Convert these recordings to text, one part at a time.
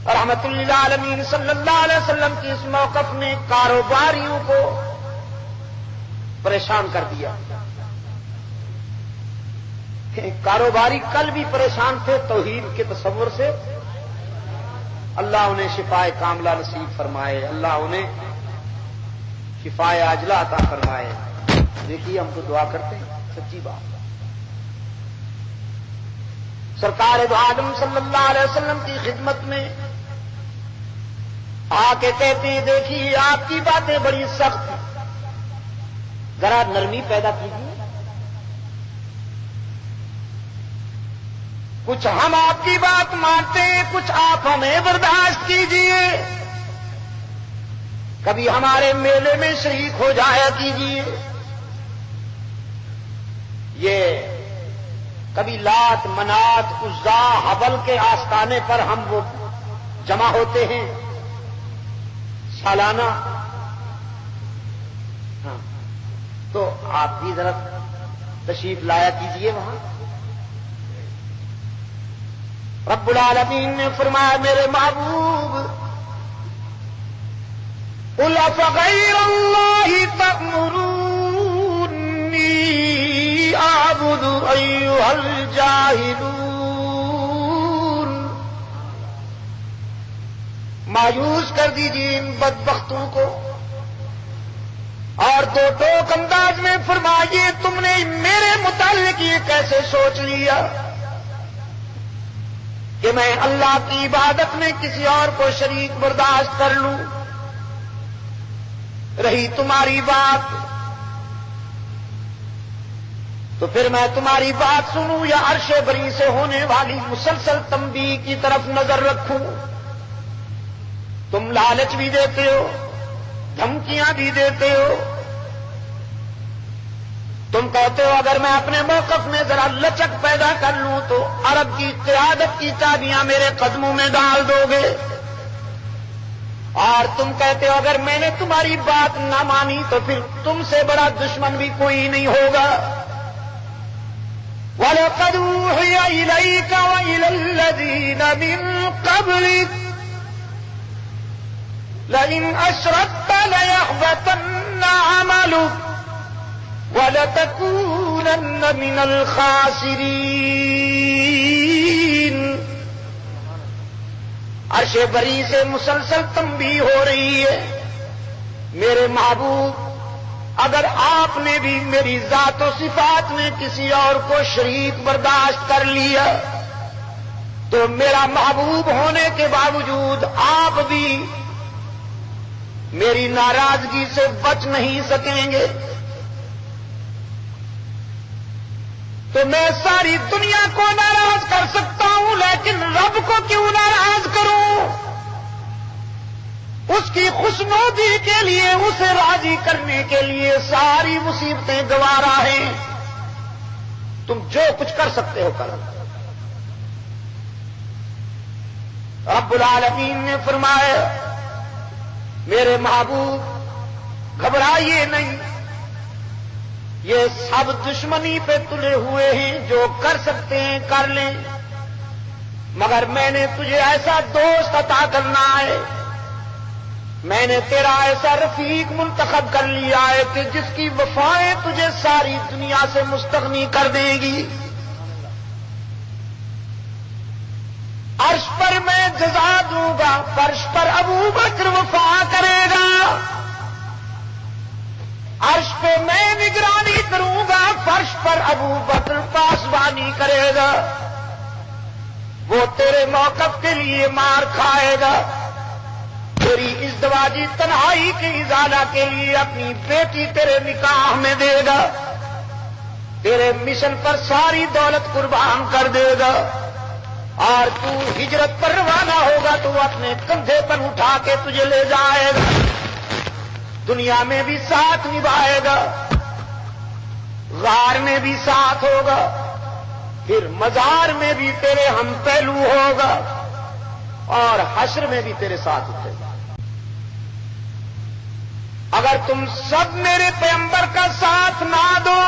رحمت للعالمین صلی اللہ علیہ وسلم کی اس موقف نے کاروباریوں کو پریشان کر دیا. کاروباری کل بھی پریشان تھے توحید کے تصور سے. اللہ انہیں شفائے کاملہ نصیب فرمائے, اللہ انہیں شفائے عاجلہ عطا فرمائے. دیکھیے ہم تو دعا کرتے ہیں, سچی بات. سرکار دو عالم صلی اللہ علیہ وسلم کی خدمت میں آ کے کہتے ہیں دیکھیے آپ کی باتیں بڑی سخت ہیں, ذرا نرمی پیدا کیجیے. کچھ ہم آپ کی بات مانتے ہیں, کچھ آپ ہمیں برداشت کیجیے. کبھی ہمارے میلے میں شریک ہو جایا کیجیے. یہ کبھی لات منات عزا حبل کے آستانے پر ہم وہ جمع ہوتے ہیں سالانہ. ہاں تو آپ بھی ذرا تشریف لایا کیجیے وہاں. رب العالمین نے فرمایا میرے محبوب قل افغیر اللہ تأمرونی اعبد ایھا الجاہلون. مایوس کر دیجیے ان بدبختوں کو اور دو ٹوک انداز میں فرمائیے تم نے میرے متعلق یہ کیسے سوچ لیا کہ میں اللہ کی عبادت میں کسی اور کو شریک برداشت کر لوں. رہی تمہاری بات تو پھر میں تمہاری بات سنوں یا عرش بری سے ہونے والی مسلسل تنبیہ کی طرف نظر رکھوں. تم لالچ بھی دیتے ہو, دھمکیاں بھی دیتے ہو. تم کہتے ہو اگر میں اپنے موقف میں ذرا لچک پیدا کر لوں تو عرب کی قیادت کی چابیاں میرے قدموں میں ڈال دو گے. اور تم کہتے ہو اگر میں نے تمہاری بات نہ مانی تو پھر تم سے بڑا دشمن بھی کوئی نہیں ہوگا. وَلَقَدْ أُوحِيَ إِلَيْكَ وَإِلَى الَّذِينَ مِن قَبْلِكَ لَئِنْ أَشْرَكْتَ لَيَحْبَطَنَّ عَمَلُكَ وَلَتَكُونَنَّ مِنَ الْخَاسِرِينَ. عرش بری سے مسلسل تنبیہ ہو رہی ہے میرے محبوب اگر آپ نے بھی میری ذات و صفات میں کسی اور کو شریک برداشت کر لیا تو میرا محبوب ہونے کے باوجود آپ بھی میری ناراضگی سے بچ نہیں سکیں گے. تو میں ساری دنیا کو ناراض کر سکتا ہوں لیکن رب کو کیوں ناراض کروں؟ اس کی خوشنودی کے لیے, اسے راضی کرنے کے لیے ساری مصیبتیں گوارا ہیں. تم جو کچھ کر سکتے ہو کرو. رب العالمین نے فرمایا میرے محبوب گھبرائیے نہیں, یہ سب دشمنی پہ تلے ہوئے ہیں, جو کر سکتے ہیں کر لیں, مگر میں نے تجھے ایسا دوست عطا کرنا ہے, میں نے تیرا ایسا رفیق منتخب کر لیا ہے کہ جس کی وفائیں تجھے ساری دنیا سے مستغنی کر دے گی. عرش پر میں جزا دوں گا, فرش پر ابو بکر وفا کرے گا. عرش پہ میں نگرانی کروں گا, فرش پر ابو بکر پاسبانی کرے گا. وہ تیرے موقف کے لیے مار کھائے گا, تیری ازدواجی تنہائی کی ازالہ کے لیے اپنی بیٹی تیرے نکاح میں دے گا, تیرے مشن پر ساری دولت قربان کر دے گا, اور تو ہجرت پر روانہ ہوگا تو اپنے کندھے پر اٹھا کے تجھے لے جائے گا. دنیا میں بھی ساتھ نبھائے گا, غار میں بھی ساتھ ہوگا, پھر مزار میں بھی تیرے ہم پہلو ہوگا, اور حشر میں بھی تیرے ساتھ اٹھے گا. اگر تم سب میرے پیغمبر کا ساتھ نہ دو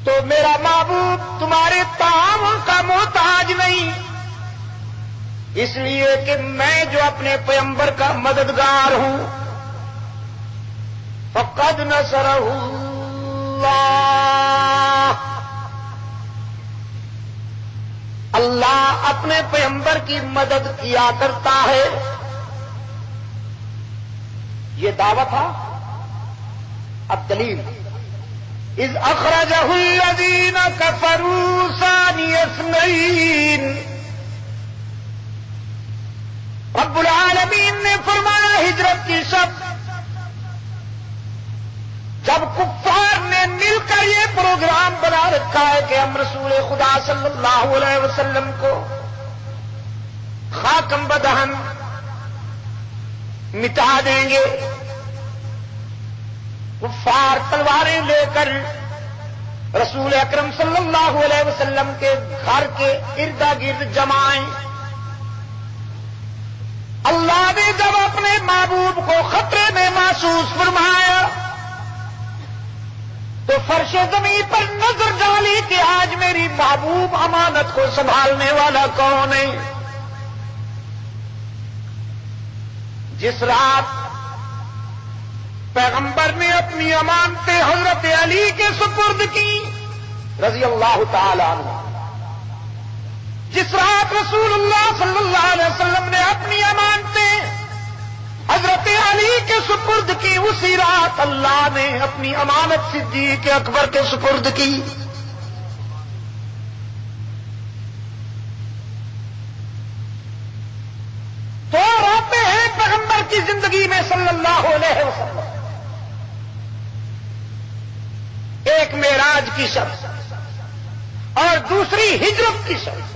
تو میرا محبوب تمہارے تعاون کا محتاج نہیں, اس لیے کہ میں جو اپنے پیغمبر کا مددگار ہوں، فقد نصرہ اللہ، اللہ اپنے پیغمبر کی مدد کیا کرتا ہے۔ یہ دعویٰ تھا۔ اب دلیل، اذ اخرجہ الذین کفروا ثانی اثنین، رب العالمین نے فرمایا ہجرت کی شب جب کفار نے مل کر یہ پروگرام بنا رکھا ہے کہ ہم رسول خدا صلی اللہ علیہ وسلم کو خاکم بدہن مٹا دیں گے، کفار تلواریں لے کر رسول اکرم صلی اللہ علیہ وسلم کے گھر کے ارد گرد جمائیں۔ اللہ نے جب اپنے محبوب کو خطرے میں محسوس فرمایا تو فرش زمین پر نظر ڈالی کہ آج میری محبوب امانت کو سنبھالنے والا کون ہے؟ جس رات پیغمبر نے اپنی امانتیں حضرت علی کے سپرد کی رضی اللہ تعالی عنہ، جس رات رسول اللہ صلی اللہ علیہ وسلم نے اپنی امانتیں حضرت علی کے سپرد کی، اسی رات اللہ نے اپنی امانت صدیق اکبر کے سپرد کی۔ تو روتے ہیں پیغمبر کی زندگی میں صلی اللہ علیہ وسلم، ایک معراج کی شب اور دوسری ہجرت کی شب۔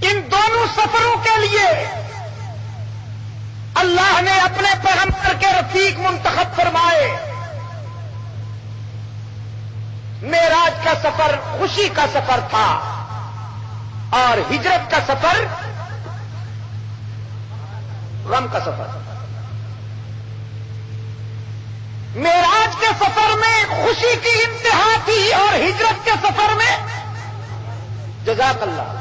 ان دونوں سفروں کے لیے اللہ نے اپنے پیغمبر کے رفیق منتخب فرمائے۔ معراج کا سفر خوشی کا سفر تھا اور ہجرت کا سفر غم کا سفر تھا۔ معراج کے سفر میں خوشی کی انتہا تھی اور ہجرت کے سفر میں جزاک اللہ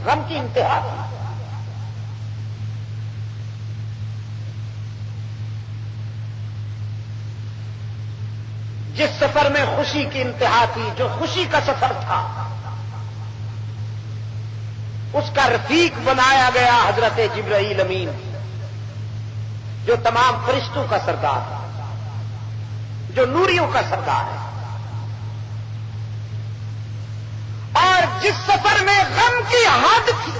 غم کی انتہا تھی۔ جس سفر میں خوشی کی انتہا تھی، جو خوشی کا سفر تھا، اس کا رفیق بنایا گیا حضرت جبرائیل امین، جو تمام فرشتوں کا سردار ہے، جو نوریوں کا سردار ہے۔ اور جس سفر میں غم کی حد تھی،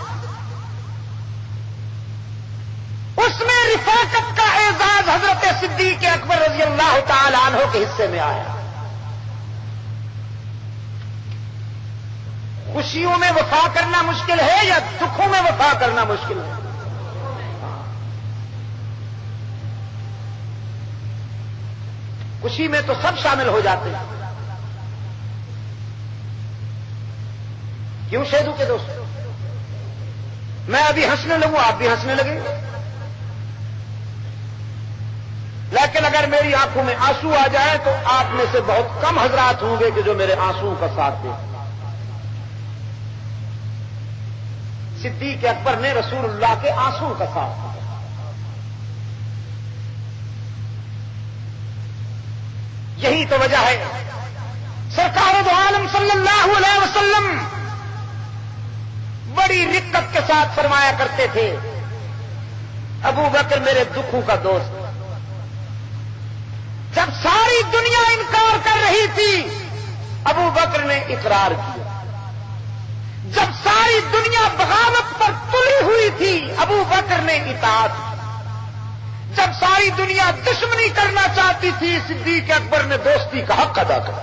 اس میں رفاقت کا اعزاز حضرت صدیق اکبر رضی اللہ تعالی عنہ کے حصے میں آیا۔ خوشیوں میں وفا کرنا مشکل ہے یا دکھوں میں وفا کرنا مشکل ہے؟ خوشی میں تو سب شامل ہو جاتے ہیں۔ کیوں شہدو کے دوست؟ میں ابھی ہنسنے لگوں آپ بھی ہنسنے لگیں گے، لیکن اگر میری آنکھوں میں آنسو آ جائے تو آپ میں سے بہت کم حضرات ہوں گے کہ جو میرے آنسوؤں کا ساتھ دیں۔ صدیق اکبر نے رسول اللہ کے آنسوؤں کا ساتھ دیا۔ یہی تو وجہ ہے سرکار دو عالم صلی اللہ علیہ وسلم بڑی رقت کے ساتھ فرمایا کرتے تھے، ابو بکر میرے دکھوں کا دوست۔ جب ساری دنیا انکار کر رہی تھی ابو بکر نے اقرار کیا، جب ساری دنیا بغاوت پر تلی ہوئی تھی ابو بکر نے اطاعت کی، جب ساری دنیا دشمنی کرنا چاہتی تھی صدیق اکبر نے دوستی کا حق ادا کیا۔